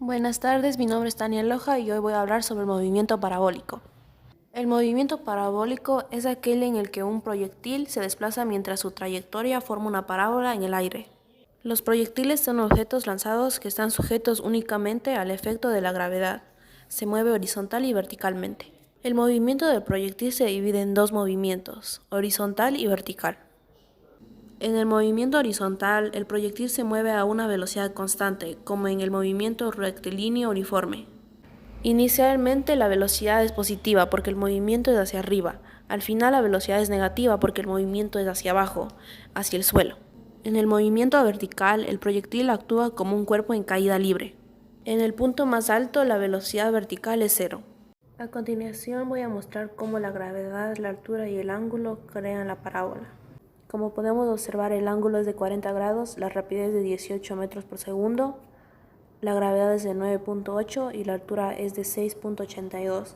Buenas tardes, mi nombre es Tania Loja y hoy voy a hablar sobre el movimiento parabólico. El movimiento parabólico es aquel en el que un proyectil se desplaza mientras su trayectoria forma una parábola en el aire. Los proyectiles son objetos lanzados que están sujetos únicamente al efecto de la gravedad. Se mueve horizontal y verticalmente. El movimiento del proyectil se divide en dos movimientos, horizontal y vertical. En el movimiento horizontal, el proyectil se mueve a una velocidad constante, como en el movimiento rectilíneo uniforme. Inicialmente la velocidad es positiva porque el movimiento es hacia arriba. Al final la velocidad es negativa porque el movimiento es hacia abajo, hacia el suelo. En el movimiento vertical, el proyectil actúa como un cuerpo en caída libre. En el punto más alto, la velocidad vertical es cero. A continuación voy a mostrar cómo la gravedad, la altura y el ángulo crean la parábola. Como podemos observar, el ángulo es de 40 grados, la rapidez es de 18 metros por segundo, la gravedad es de 9.8 y la altura es de 6.82.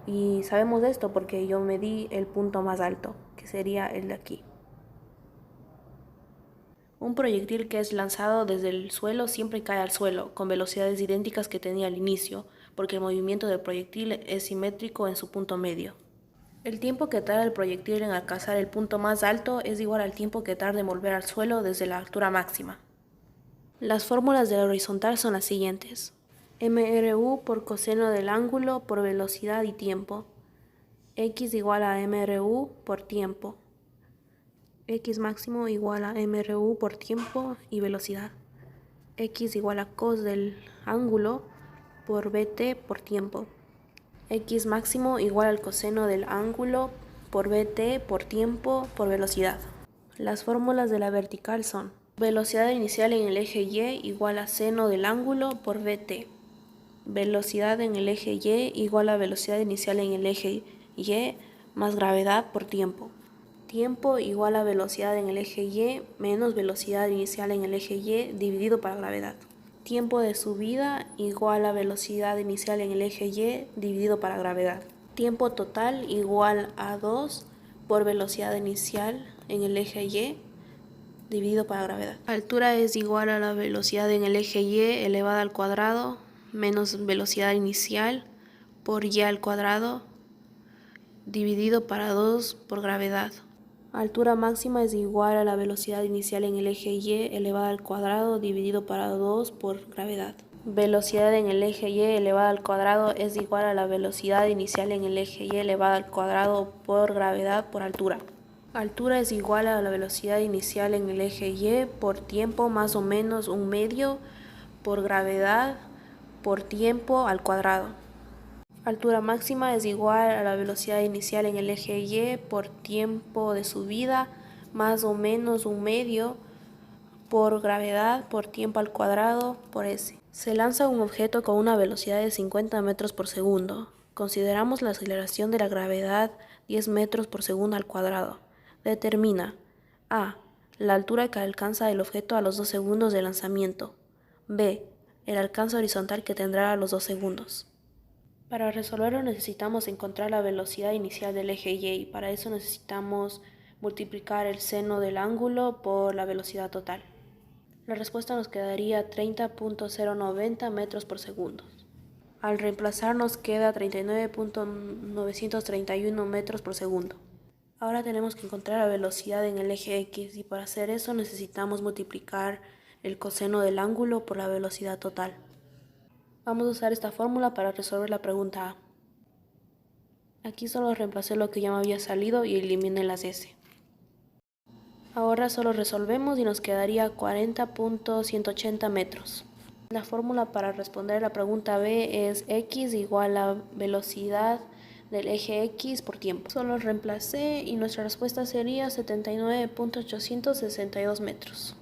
Y sabemos esto porque yo medí el punto más alto, que sería el de aquí. Un proyectil que es lanzado desde el suelo siempre cae al suelo, con velocidades idénticas que tenía al inicio, porque el movimiento del proyectil es simétrico en su punto medio. El tiempo que tarda el proyectil en alcanzar el punto más alto es igual al tiempo que tarda en volver al suelo desde la altura máxima. Las fórmulas del horizontal son las siguientes. MRU por coseno del ángulo por velocidad y tiempo. X igual a MRU por tiempo. X máximo igual a MRU por tiempo y velocidad. X igual a cos del ángulo por BT por tiempo. X máximo igual al coseno del ángulo por BT por tiempo por velocidad. Las fórmulas de la vertical son: velocidad inicial en el eje Y igual a seno del ángulo por BT. Velocidad en el eje Y igual a velocidad inicial en el eje Y más gravedad por tiempo. Tiempo igual a velocidad en el eje Y menos velocidad inicial en el eje Y dividido por gravedad. Tiempo de subida igual a velocidad inicial en el eje Y dividido por gravedad. Tiempo total igual a 2 por velocidad inicial en el eje Y dividido por gravedad. Altura es igual a la velocidad en el eje Y elevada al cuadrado menos velocidad inicial por Y al cuadrado dividido para 2 por gravedad. Altura máxima es igual a la velocidad inicial en el eje Y elevada al cuadrado dividido para 2 por gravedad. Velocidad en el eje Y elevada al cuadrado es igual a la velocidad inicial en el eje Y elevada al cuadrado por gravedad por altura. Altura es igual a la velocidad inicial en el eje Y por tiempo más o menos un medio por gravedad por tiempo al cuadrado. Altura máxima es igual a la velocidad inicial en el eje Y por tiempo de subida más o menos un medio por gravedad por tiempo al cuadrado por S. Se lanza un objeto con una velocidad de 50 metros por segundo. Consideramos la aceleración de la gravedad 10 metros por segundo al cuadrado. Determina: A. La altura que alcanza el objeto a los 2 segundos de lanzamiento. B. El alcance horizontal que tendrá a los 2 segundos. Para resolverlo necesitamos encontrar la velocidad inicial del eje Y y para eso necesitamos multiplicar el seno del ángulo por la velocidad total. La respuesta nos quedaría 30.090 metros por segundo. Al reemplazar nos queda 39.931 metros por segundo. Ahora tenemos que encontrar la velocidad en el eje X y para hacer eso necesitamos multiplicar el coseno del ángulo por la velocidad total. Vamos a usar esta fórmula para resolver la pregunta A. Aquí solo reemplacé lo que ya me había salido y eliminé las S. Ahora solo resolvemos y nos quedaría 40.180 metros. La fórmula para responder la pregunta B es X igual a velocidad del eje X por tiempo. Solo reemplacé y nuestra respuesta sería 79.862 metros.